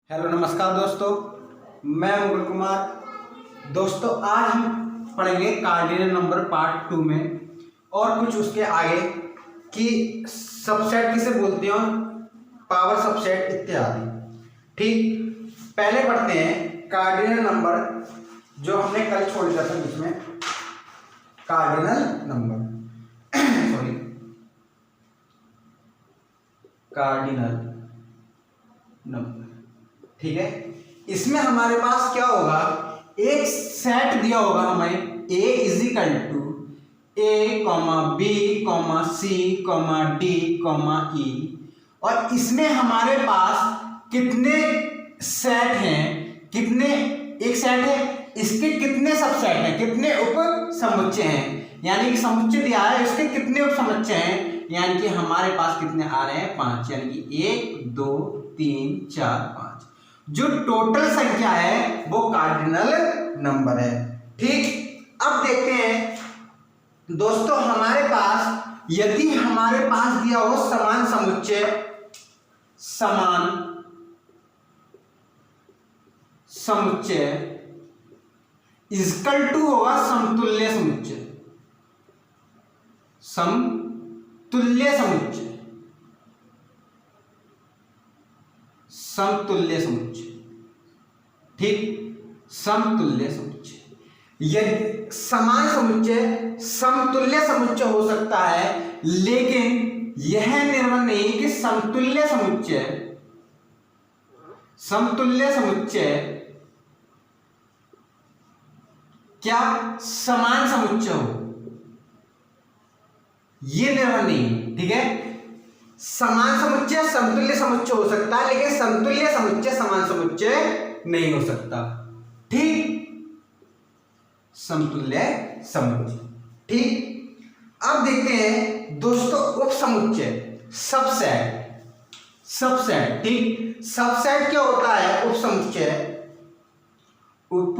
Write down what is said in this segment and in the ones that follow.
Hello नमस्कार दोस्तों, मैं मुकुल कुमार। दोस्तों आज हम पढ़ेंगे कार्डिनल नंबर पार्ट 2 में और कुछ उसके आगे कि सबसेट किसे बोलते हैं और पावर सबसेट इत्यादि। ठीक, पहले पढ़ते हैं कार्डिनल नंबर जो हमने कल छोड़ दिया था इसमें। Cardinal number sorry cardinal number, ठीक है। इसमें हमारे पास क्या होगा, एक सेट दिया होगा हमें a is equal to a, b, c, d, e और इसमें हमारे पास कितने सेट हैं, कितने एक सेट है, इसके कितने सबसेट हैं, कितने उप समुच्चय हैं, यानी कि समुच्चय दिया है इसके कितने उप समुच्चय हैं, यानी कि हमारे पास कितने आ रहे हैं 5, यानी कि 1 2 3 4 5 जो टोटल संख्या है वो कार्डिनल नंबर है। ठीक, अब देखते हैं दोस्तों हमारे पास यदि हमारे पास दिया हो समान समुच्चय, समान समुच्चय इक्वल टू होगा समतुल्य समुच्चय, समतुल्य समुच्चय, समतुल्य समुच्चय। ठीक, समतुल्य समुच्चय। यदि समान समुच्चय समतुल्य समुच्चय हो सकता है, लेकिन यह निर्भर नहीं कि समतुल्य समुच्चय, समतुल्य समुच्चय क्या समान समुच्चय हो, यह निर्भर नहीं। ठीक है, समान समुच्चय समतुल्य समुच्चय हो सकता है, लेकिन समतुल्य समुच्चय समान समुच्चय नहीं हो सकता। ठीक, समतुल्य समुच्चय। ठीक, अब देखते हैं दोस्तों उप समुच्चय, सबसेट, सबसेट। ठीक, सबसेट क्या होता है, उप समुच्चय, उप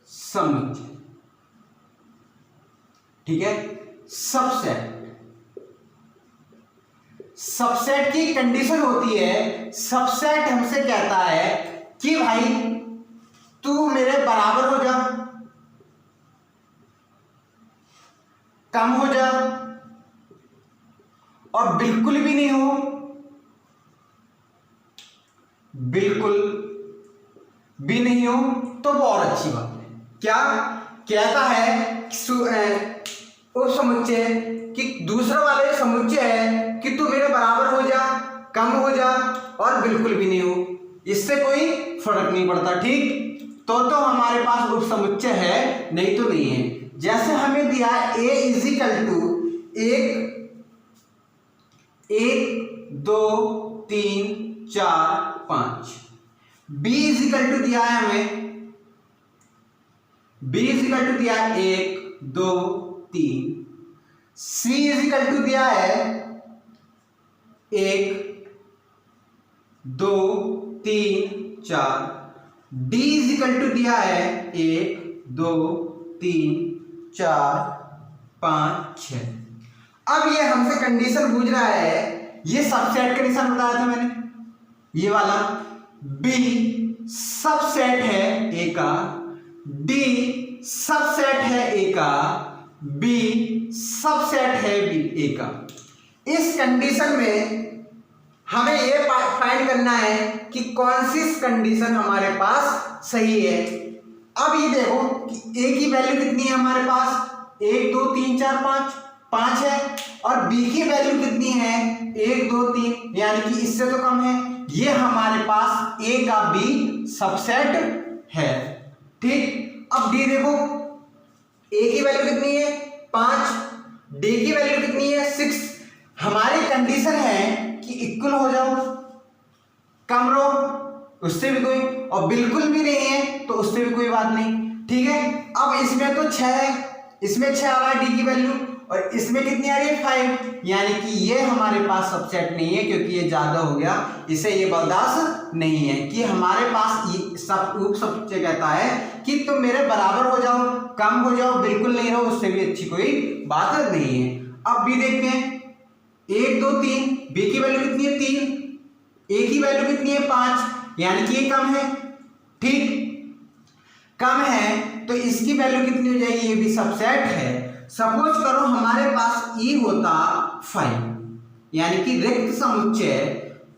समुच्चय। ठीक है, सबसेट, सबसेट की कंडीशन होती है, सबसेट हमसे कहता है कि भाई तू मेरे बराबर हो जा, कम हो जा और बिल्कुल भी नहीं हो, बिल्कुल भी नहीं हो तो वो और अच्छी बात है। क्या कहता है उप समुच्चय कि दूसरा वाले समुच्चय है कि तू मेरे बराबर हो जा, कम हो जा और बिल्कुल भी नहीं हो, इससे कोई फर्क नहीं पड़ता। ठीक, तो हमारे पास उप समुच्चय है, नहीं तो नहीं है। जैसे हमें दिया है a is equal to 1 2 3 4 5, b is equal to दिया है हमें, b इजिकल टू दिया है 1 2 3, c इजिकल टू दिया है 1 2 3 4, d इजिकल टू दिया है 1 2 3 4 5 6। अब ये हमसे कंडीशन पूछ रहा है, ये सबसेट कंडीशन बताया था मैंने, ये वाला b सबसेट है a का, d सबसेट है a का, b सबसेट है a का। इस कंडीशन में हमें ये फाइंड करना है कि कौन सी कंडीशन हमारे पास सही है। अब ये देखो कि a की वैल्यू कितनी है हमारे पास, 1 2 3 4 5 है, और b की वैल्यू कितनी है 1 2 3, यानी कि इससे तो कम है। ये हमारे पास a का b सबसेट है। ठीक, अब d देखो, a की वैल्यू कितनी है 5, d की वैल्यू कितनी है 6। हमारी कंडीशन है कि इक्वल हो जाओ, कम रहो, उससे भी कोई, और बिल्कुल भी नहीं है तो उससे भी कोई बात नहीं। ठीक है, अब इसमें तो 6 है, इसमें 6 आ रहा है डी की वैल्यू, और इसमें कितनी आ रही है 5, यानी कि ये हमारे पास सबसेट नहीं है, क्योंकि ये ज्यादा हो गया, इसे ये बर्दाश्त नहीं है कि हमारे पास ये सब उप समुच्चय कहता है कि तुम मेरे बराबर हो जाओ, कम हो जाओ, बिल्कुल नहीं रहो, उससे भी अच्छी कोई बात नहीं है। अब भी देखते हैं 1 2 3, बी की वैल्यू कितनी है 3, ए की वैल्यू कितनी है 5, यानी कि ये कम है, ठीक, कम है तो इसकी वैल्यू कितनी हो जाएगी, ये भी सबसेट है। सपोज करो हमारे पास ई होता 5, यानी कि रिक्त समुच्चय,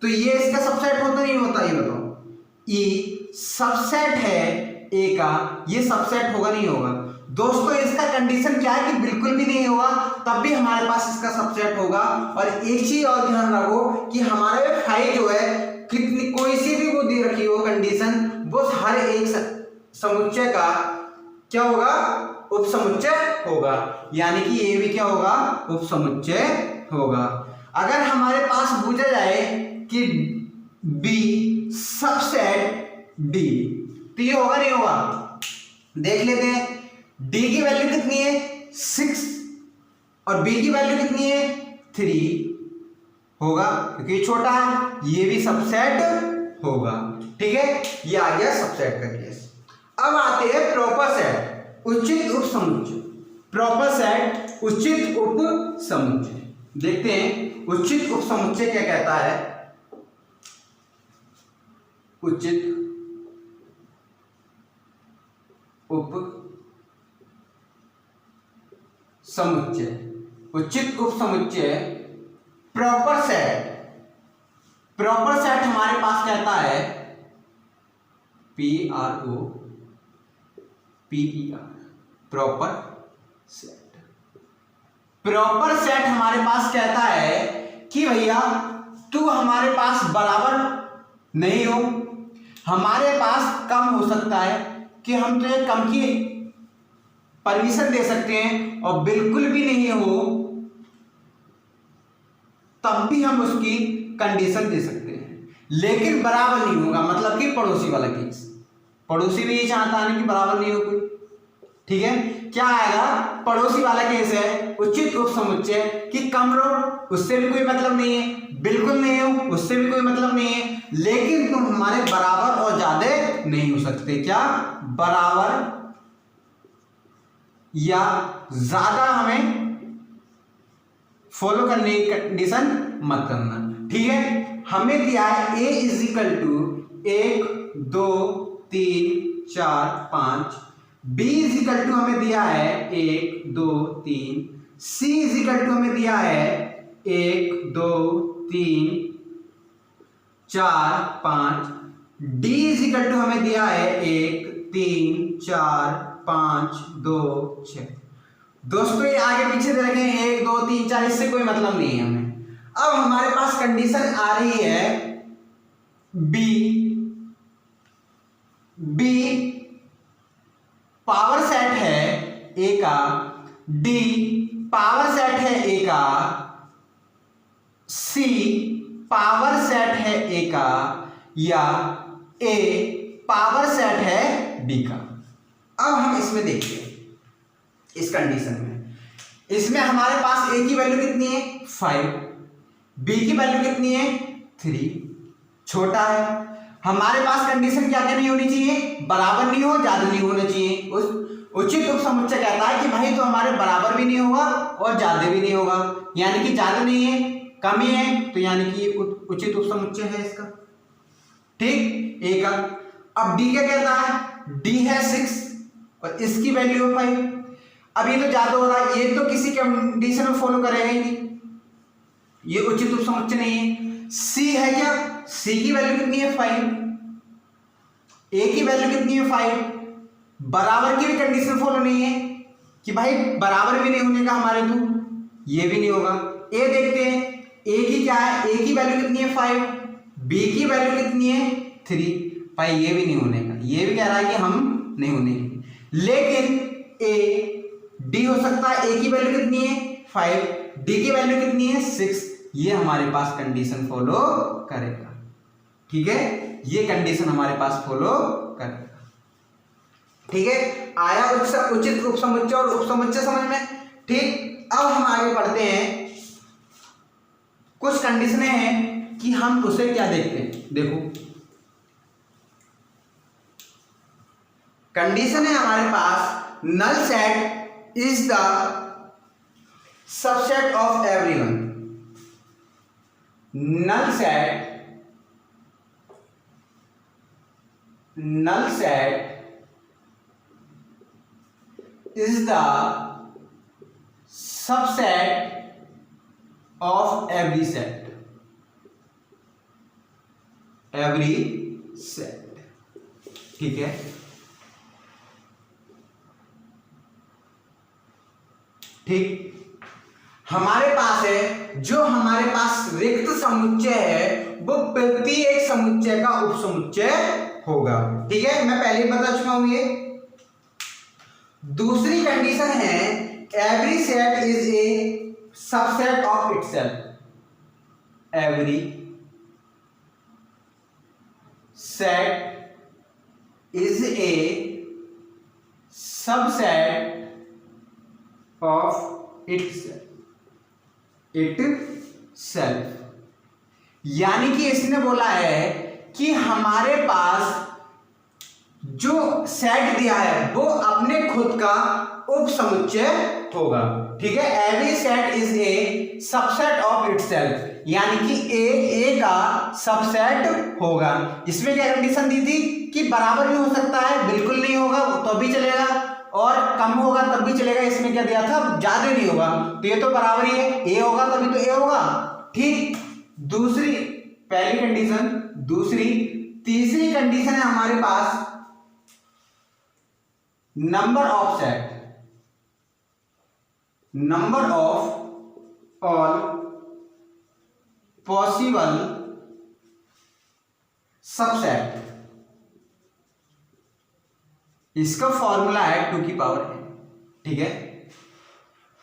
तो ये इसका सबसेट होता नहीं होता, ये बताओ, ई सबसेट है ए का, ये सबसेट होगा नहीं होगा। दोस्तों इसका कंडीशन क्या है कि बिल्कुल भी नहीं होगा, तब भी हमारे पास इसका सबसेट होगा। और एक चीज और ध्यान रखो कि हमारे 5 जो है कितनी, कोई सी भी वो दे रखी हो कंडीशन, वो हर एक समुच्चय का क्या होगा, उपसमुच्चय होगा, यानी कि ये भी क्या होगा, उपसमुच्चय होगा। अगर हमारे पास पूछा जाए कि बी सबसेट डी, तो ये होगा नहीं होगा, देख लेते हैं। डी की वैल्यू कितनी है 6 और बी की वैल्यू कितनी है 3, होगा क्योंकि छोटा है, ये भी सबसेट होगा, ठीक है, ये आ गया सबसेट का केस। अब आते हैं प्रॉपर सेट, उचित उपसमुच्चय। प्रॉपर सेट उचित उपसमुच्चय, देखते हैं उचित उपसमुच्चय क्या कहता है। उचित उपसमुच्चय, उचित उपसमुच्चय प्रॉपर सेट, प्रॉपर सेट हमारे पास कहता है PROPER, proper set. Proper set हमारे पास कहता है कि भैया तू हमारे पास बराबर नहीं हो, हमारे पास कम हो सकता है कि हम तुझे कम की परमिशन दे सकते हैं, और बिल्कुल भी नहीं हो तब भी हम उसकी कंडीशन दे सकते हैं, लेकिन बराबर नहीं होगा, मतलब कि पड़ोसी वाला केस, पड़ोसी भी ये चाहता है कि बराबर नहीं हो कोई, ठीक है। क्या आएगा, पड़ोसी वाला केस है उचित उपसमुच्चय कि कम रहो, उससे भी कोई मतलब नहीं है, बिल्कुल नहीं हो, उससे भी कोई मतलब नहीं है, लेकिन तुम हमारे बराबर और ज्यादा नहीं हो सकते। क्या, बराबर या ज्यादा हमें फॉलो करने की कंडीशन मत करना, ठीक है। हमें दिया है a is equal to 1 2 3 4 5, b is equal to हमें दिया है 1 2 3, c इज इक्वल टू हमें दिया है 1 2 3 4 5, d इज इक्वल टू हमें दिया है 1 3 4 5 2 6। दोस्तों ये आगे पीछे दे रखे हैं 1 2 3 4, इससे कोई मतलब नहीं है हमें। अब हमारे पास कंडीशन आ रही है बी पावर सेट है ए का, डी पावर सेट है ए का, सी पावर सेट है ए का, या ए पावर सेट है बी का। अब हम इसमें देखते हैं, इस कंडीशन में, इसमें हमारे पास ए की वैल्यू कितनी है 5, बी की वैल्यू कितनी है 3, छोटा है। हमारे पास कंडीशन क्या क्या नहीं होनी चाहिए, बराबर नहीं हो, ज्यादा नहीं होना चाहिए। उस उचित उपसमुच्चय कहता है कि भाई तो हमारे बराबर भी नहीं होगा और ज्यादा भी नहीं होगा, यानी कि ज्यादा नहीं है कम ही है, तो यानी कि उचित उपसमुच्चय है इसका, ठीक, ए का। अब डी क्या कहता है, डी है 6 और इसकी वैल्यू 5। अब ये तो ज्यादा हो रहा है, ये तो किसी कंडीशन में फॉलो करेगा ही नहीं, ये उचित उपसमुच्चय नहीं है। सी है क्या, सी की वैल्यू कितनी है 5, ए की वैल्यू कितनी है 5, बराबर की भी कंडीशन फॉलो नहीं है कि भाई बराबर भी नहीं होने का हमारे तो, ये भी नहीं होगा। ए देखते हैं, ए की क्या है, ए की वैल्यू कितनी है 5, बी की वैल्यू कितनी है 3, भाई ये भी नहीं होने का, ये भी कह रहा है कि हम नहीं होने की। लेकिन ए डी हो सकता है, ए की वैल्यू कितनी है 5, डी की वैल्यू कितनी है 6, ये हमारे पास कंडीशन फॉलो करेगा, ठीक है, ये कंडीशन हमारे पास फॉलो करेगा, ठीक है। आया उचित उपसमुच्चय और उपसमुच्चय समझ में, ठीक। अब हम आगे बढ़ते हैं, कुछ कंडीशनें हैं कि हम उसे क्या देखते हैं, देखो कंडीशन है हमारे पास, null set is the subset of everyone, null set null set is the subset of every set, ठीक है। ठीक, हमारे पास है, जो हमारे पास रिक्त समुच्चय है वो प्रत्येक समुच्चय का उपसमुच्चय होगा, ठीक है। मैं पहले ही बता चुका हूं ये। दूसरी कंडीशन है every set is a subset of itself, every set is a subset of itself, यानी कि इसने बोला है कि हमारे पास जो सेट दिया है वो अपने खुद का उपसमुच्चय होगा, ठीक है। Every set is a subset of itself, यानी कि ए का सबसेट होगा। इसमें क्या कंडीशन दी थी कि बराबर भी हो सकता है, बिल्कुल नहीं होगा तो भी चलेगा, और कम होगा तब भी चलेगा। इसमें क्या दिया था, ज्यादा नहीं होगा, तो ये तो बराबर ही है, ए होगा तभी तो ए होगा, ठीक। दूसरी, पहली कंडीशन, दूसरी, तीसरी कंडीशन है हमारे पास number of set, number of all possible subset. इसका फॉर्मूला है 2 की पावर n, ठीक है।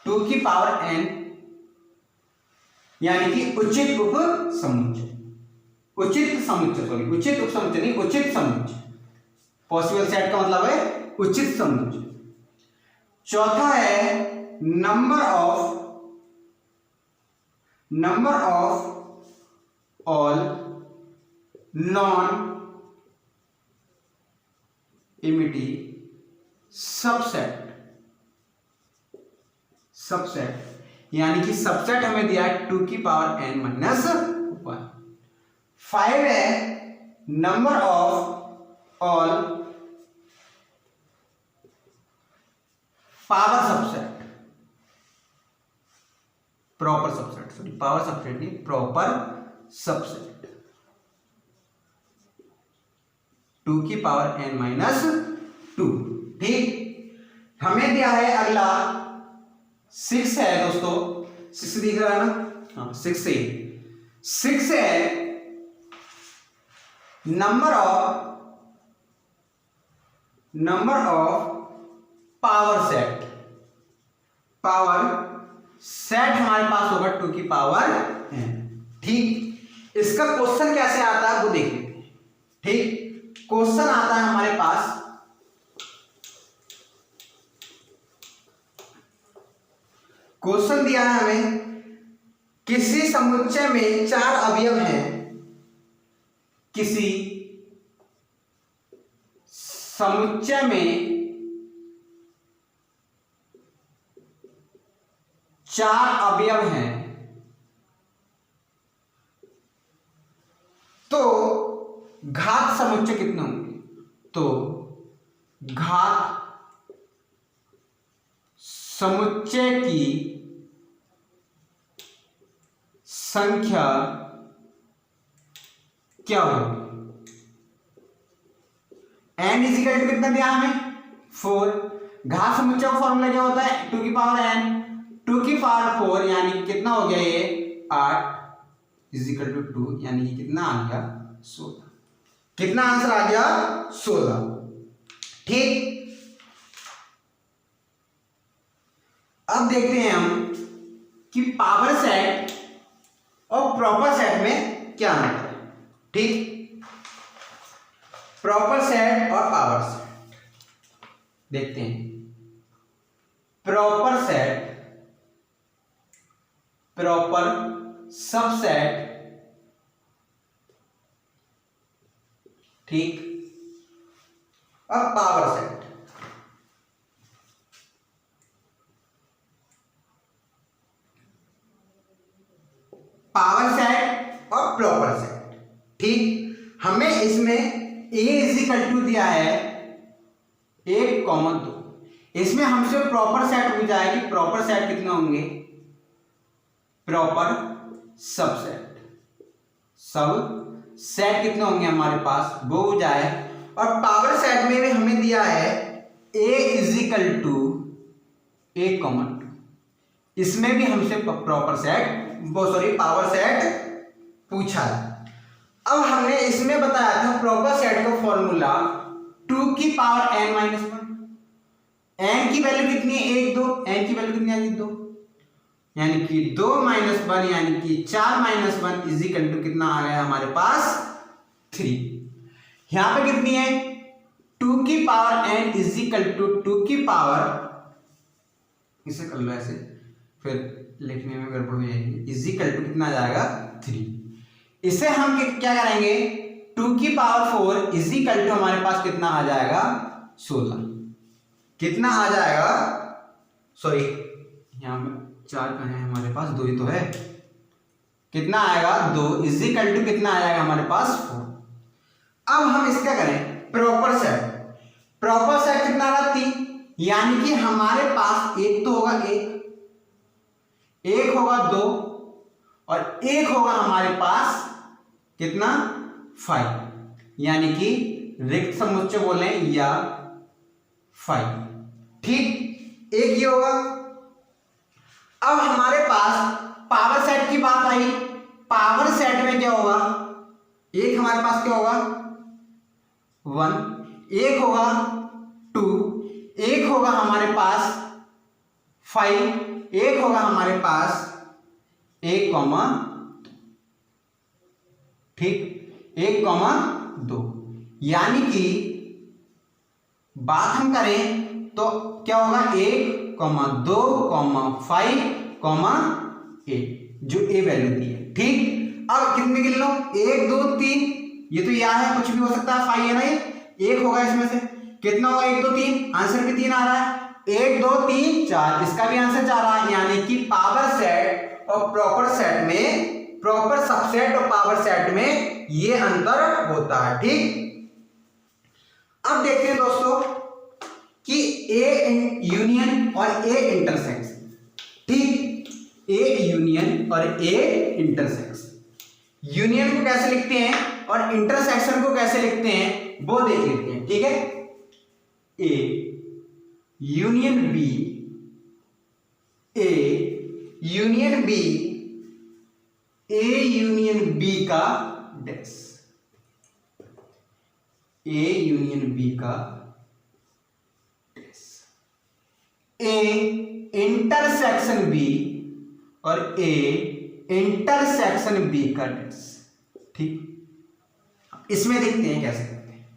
2 की पावर n यानी कि उचित उपसमुच्चय, उचित उपसमुच्चय नहीं, उचित समुच्चय। पॉसिबल सेट का मतलब है उचित समुच्चय। चौथा है number of all non empty subset, यानी कि सबसेट हमें दिया है 2 की पावर n माइनस 1। 5 है number of all power subset, proper subset, sorry power subset नहीं, प्रॉपर सबसेट, 2 की पावर n माइनस 2, ठीक। हमें दिया है अगला 6 है दोस्तों, 6 दिख रहा है ना, हाँ 6 है नंबर ऑफ पावर सेट हमारे पास होगा 2 की पावर n, ठीक। इसका क्वेश्चन कैसे आता है वो देख लेते हैं, ठीक। क्वेश्चन आता है हमारे पास, क्वेश्चन दिया है हमें, किसी समुच्चय में 4 अवयव हैं, किसी समुच्चय में 4 अवयव हैं, तो घात समुच्चय कितने होंगे, तो घात समुच्चय की संख्या क्या होगी। n इजिकल टू कितना दिया हमें 4, घात समुच्चय का फॉर्मूला क्या होता है 2 की पावर n, 2 की पावर 4 यानी कि कितना हो गया ये 8 इजिकल टू 2, यानी कि कितना आ गया 16, कितना आंसर आ गया 16, ठीक। अब देखते हैं हम कि पावर सेट और प्रॉपर सेट में क्या अंतर है, ठीक। प्रॉपर सेट और पावर सेट देखते हैं। प्रॉपर सेट, प्रॉपर सबसेट, ठीक, और पावर सेट। पावर सेट और प्रॉपर सेट, ठीक। हमें इसमें a इक्वल टू दिया है 1,2। इसमें हमसे प्रॉपर सेट पूछा है कि प्रॉपर सेट कितने होंगे, प्रॉपर सब सेट कितने होंगे हमारे पास वो हो जाए। और पावर सेट में भी हमें दिया है a इजिकल टू 1,2। इसमें भी हमसे प्रॉपर सेट पावर सेट पूछा है। अब हमने इसमें बताया था प्रॉपर सेट का फॉर्मूला 2 की पावर n माइनस 1। n की वैल्यू कितनी है 1 2, n की वैल्यू कितनी आएगी 2, यानी कि 2 माइनस 1 यानी कि 4 माइनस 1 इजिकल टू कितना आ गया हमारे पास 3। यहां पे कितनी है 2 की पावर n इजिकल टू 2 की पावर, इसे कर लो ऐसे फिर लिखने में गड़बड़ हो जाएगी, इजिकल टू कितना आ जाएगा 3। इसे हम क्या करेंगे 2 की पावर 4 इजिकल टू हमारे पास कितना आ जाएगा 16। कितना आ जाएगा, सॉरी यहां पे 4 का है हमारे पास, 2 ही तो है, कितना आएगा 2 इजिकल टू कितना आ जाएगा हमारे पास 4। अब हम इसका करें प्रॉपर सेट कितना आ रहा 3, यानी कि हमारे पास एक तो होगा एक होगा 2 और एक होगा हमारे पास कितना 5, यानी कि रिक्त समुच्चय बोले या 5। ठीक, एक ये होगा। अब हमारे पास पावर सेट की बात आई, पावर सेट में क्या होगा, एक हमारे पास क्या होगा 1, एक होगा 2, एक होगा हमारे पास 5, एक होगा हमारे पास 1, ठीक 1,2। यानी कि बात हम करें तो क्या होगा 1, 2, 5, 8 जो ए वैल्यू दी है। ठीक, अब कितने गिन लो 1 2 3, ये तो यह है कुछ भी हो सकता है 5 है ना, ये एक होगा इसमें से कितना होगा 1 2 3, आंसर भी 3 आ रहा है, 1 2 3 4, इसका भी आंसर 4 आ रहा है। यानी कि पावर सेट और प्रॉपर सेट में, प्रॉपर सबसेट और पावर सेट में ये अंतर होता है। ठीक, अब देखते हैं दोस्तों कि ए यूनियन और ए इंटरसेक्शन। ठीक, ए यूनियन और ए इंटरसेक्शन, यूनियन को कैसे लिखते हैं और इंटरसेक्शन को कैसे लिखते हैं वो देख लेते हैं। ठीक है, A union B, A union B, A union B का डैश, ए यूनियन बी का डैश, ए इंटरसेक्शन बी और ए इंटरसेक्शन बी का डैश। ठीक, इसमें देखते हैं कैसे करते हैं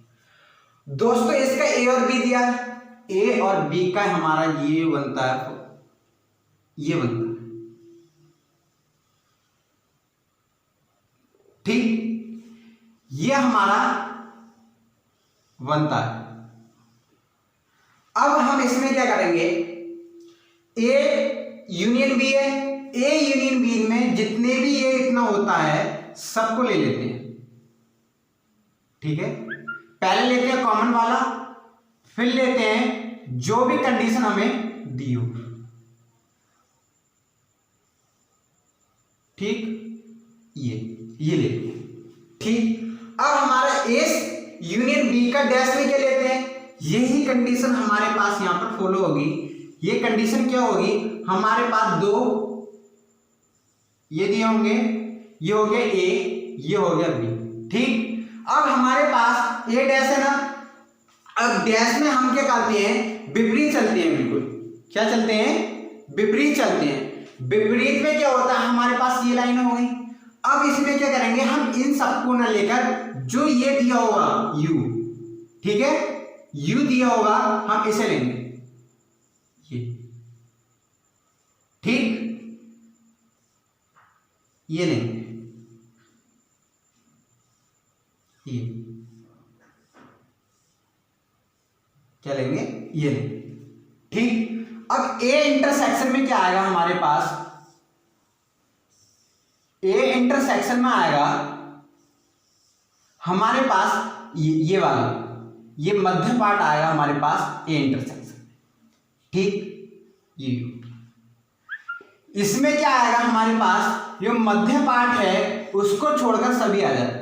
दोस्तों। इसका ए और बी दिया है, ए और बी का हमारा ये बनता है, ये बनता है। ठीक, ये हमारा बनता है। अब हम इसमें क्या करेंगे, ए यूनियन बी है, ए यूनियन बी में जितने भी ये इतना होता है सबको ले लेते हैं। ठीक है, पहले लेते हैं कॉमन वाला, फिर लेते हैं जो भी कंडीशन हमें दी हो। ठीक, ये लेते हैं। ठीक, अब हमारा ए यूनियन बी का डैश में क्या लेते हैं, यही कंडीशन हमारे पास यहां पर फॉलो होगी। ये कंडीशन क्या होगी, हमारे पास 2 ये दिए होंगे, ये हो गया ए, ये हो गया बी। ठीक, अब हमारे पास ए डैश है ना, अब डैश में हम क्या करते हैं, विपरीत चलते हैं। बिल्कुल क्या चलते हैं, विपरीत चलते हैं। विपरीत में क्या होता है, हमारे पास ये लाइन हो गई। अब इसमें क्या करेंगे, हम इन सबको ना लेकर जो ये दिया होगा u, ठीक है, u दिया होगा हम इसे लेंगे ये। ठीक, ये लेंगे ये, क्या लेंगे, ये लेंगे। ठीक, अब ए इंटरसेक्शन में क्या आएगा हमारे पास, ए इंटरसेक्शन में आएगा हमारे पास ये वाला, ये मध्य पार्ट आएगा हमारे पास ए इंटरसेक्शन, ठीक। ये इसमें क्या आएगा हमारे पास, जो मध्य पार्ट है उसको छोड़कर सभी आ जाएगा।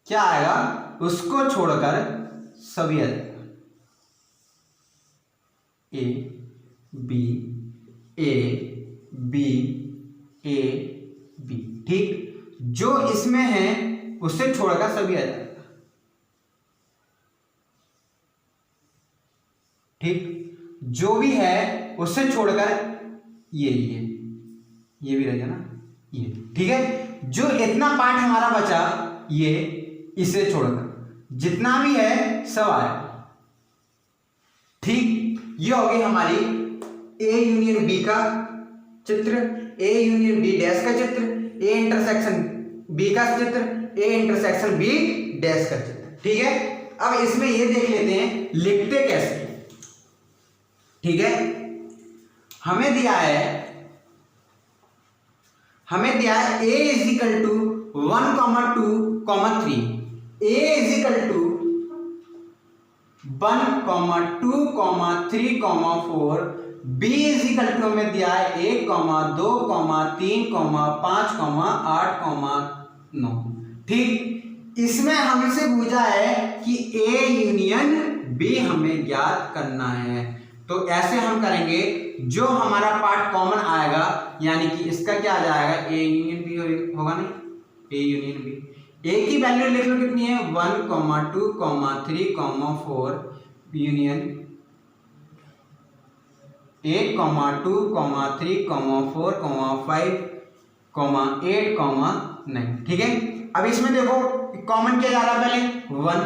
क्या आएगा, उसको छोड़कर सभी आ जाएगा। A B A B A B, ठीक। जो इसमें है उससे छोड़कर सभी आ जाएगा, ठीक। जो भी है उससे छोड़कर ये भी रहेगा ना, ये, ठीक है। जो इतना पार्ट हमारा बचा, ये इसे छोड़कर जितना भी है सब आएगा, ठीक। ये हो गई हमारी ए यूनियन बी का चित्र, ए यूनियन बी डैश का चित्र, ए इंटरसेक्शन बी का चित्र, ए इंटरसेक्शन बी डैश का चित्र, ठीक है। अब इसमें ये देख लेते हैं लिखते कैसे, ठीक है। हमें दिया है a is equal to 1, 2, 3, a is equal to 1, 2, 3, 4, b is equal to हमें दिया है 1, 2, 3, 5, 8, 9, ठीक। इसमें हमसे पूछा है कि a यूनियन b हमें ज्ञात करना है। तो ऐसे हम करेंगे, जो हमारा पार्ट कॉमन आएगा, यानी कि इसका क्या आ जाएगा, ए यूनियन बी होगा नहीं, ए यूनियन बी। ए की वैल्यू लिख लो कितनी है, 1, 2, 3, 4 यूनियन 1, 2, 3, 4, 5, 8, 9, ठीक है। अब इसमें देखो कॉमन क्या जा रहा है, पहले 1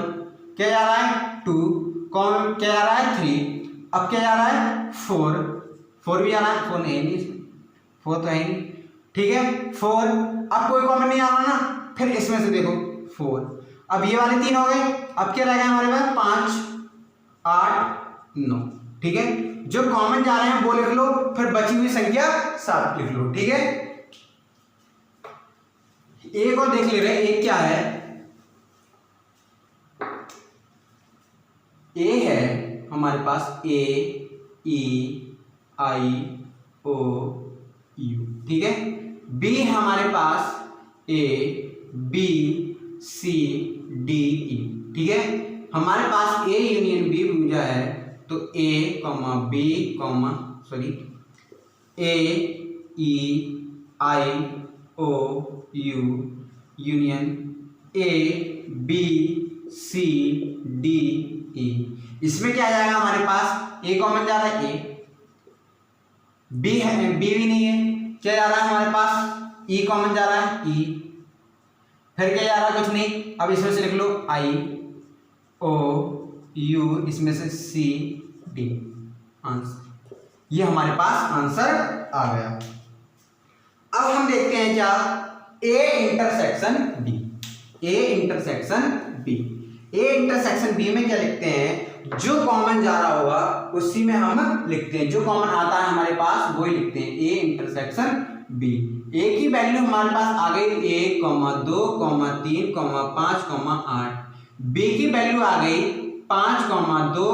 क्या जा रहा है, 2 कॉमन क्या जा रहा है, 3, अब क्या जा रहा है 4 भी आ रहा है, 4 नहीं इसमें, 4 तो है नहीं, ठीक है। 4 अब कोई कॉमन नहीं आ रहा ना, फिर इसमें से देखो 4, अब ये वाले 3 हो गए, अब क्या रह गया हमारे पास 5, 8, 9, ठीक है। जो कॉमन जा रहे हैं वो लिख लो, फिर बची हुई संख्या 7 लिख लो, ठीक है। एक और देख ले रहे, एक क्या है, ए है हमारे पास, ए ई आई ओ यू, ठीक है। बी है हमारे पास ए बी सी डी ई, ठीक है। हमारे पास ए यूनियन बी पूछा है, तो A B A E I O U union A B C D E. इसमें क्या आ जाएगा हमारे पास, ए कॉमन जा रहा है, ए बी है, बी भी नहीं है, क्या जा रहा है हमारे पास, ई कॉमन जा रहा है, ई, फिर क्या जा रहा है, कुछ नहीं। अब इसमें से लिख लो आई ओ यू, इसमें से सी डी, आंसर, ये हमारे पास आंसर आ गया। अब हम देखते हैं क्या, A intersection B, A intersection B. A intersection B में क्या लिखते हैं, जो कॉमन जा रहा होगा उसी में हम लिखते हैं, जो कॉमन आता है हमारे पास वही लिखते हैं, ए इंटरसेक्शन बी। ए की वैल्यू हमारे पास आ गई 1, 2, 3, 5, 8, बी की वैल्यू आ गई 5, 2,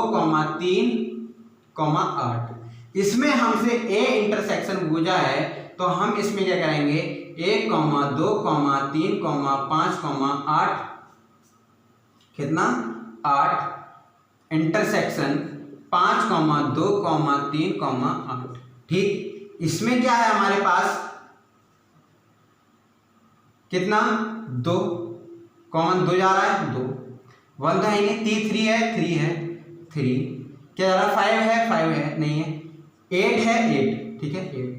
3, 8। इसमें हमसे ए इंटरसेक्शन पूछा है, तो हम इसमें क्या करेंगे, 1, 2, 3, 5, 8, कितना 8 इंटरसेक्शन 5, 2, 3, 8, ठीक। इसमें क्या है हमारे पास, कितना 2 कॉमन, 2 जा रहा है, 2 1 तो है नहीं, 3 है, 3 है, 3 क्या जा रहा है, 5 है, 5 है नहीं है, 8 है, 8, ठीक है, 8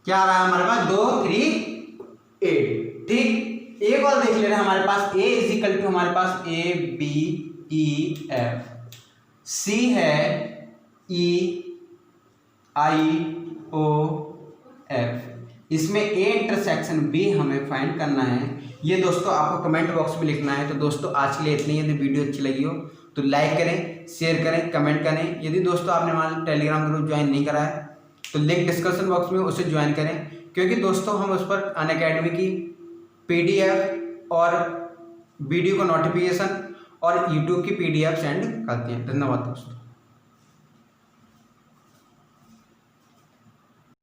क्या आ रहा है हमारे पास, 2, 3, 8, ठीक। एक और देख ले रहे हैं हमारे पास, ए इज इक्वल टू हमारे पास ए बी ई एफ, सी है ई आई ओ एफ, इसमें ए इंटरसेक्शन बी हमें फाइंड करना है। ये दोस्तों आपको कमेंट बॉक्स में लिखना है। तो दोस्तों आज के लिए इतनी, यदि वीडियो अच्छी लगी हो तो लाइक करें, शेयर करें, कमेंट करें। यदि दोस्तों आपने हमारा टेलीग्राम ग्रुप ज्वाइन नहीं करा है तो लिंक डिस्क्रिप्शन बॉक्स में उसे ज्वाइन करें, क्योंकि दोस्तों हम उस पर अनअकैडमी की PDF और वीडियो का नोटिफिकेशन और यूट्यूब की PDF सेंड कर दिए। धन्यवाद दोस्तों।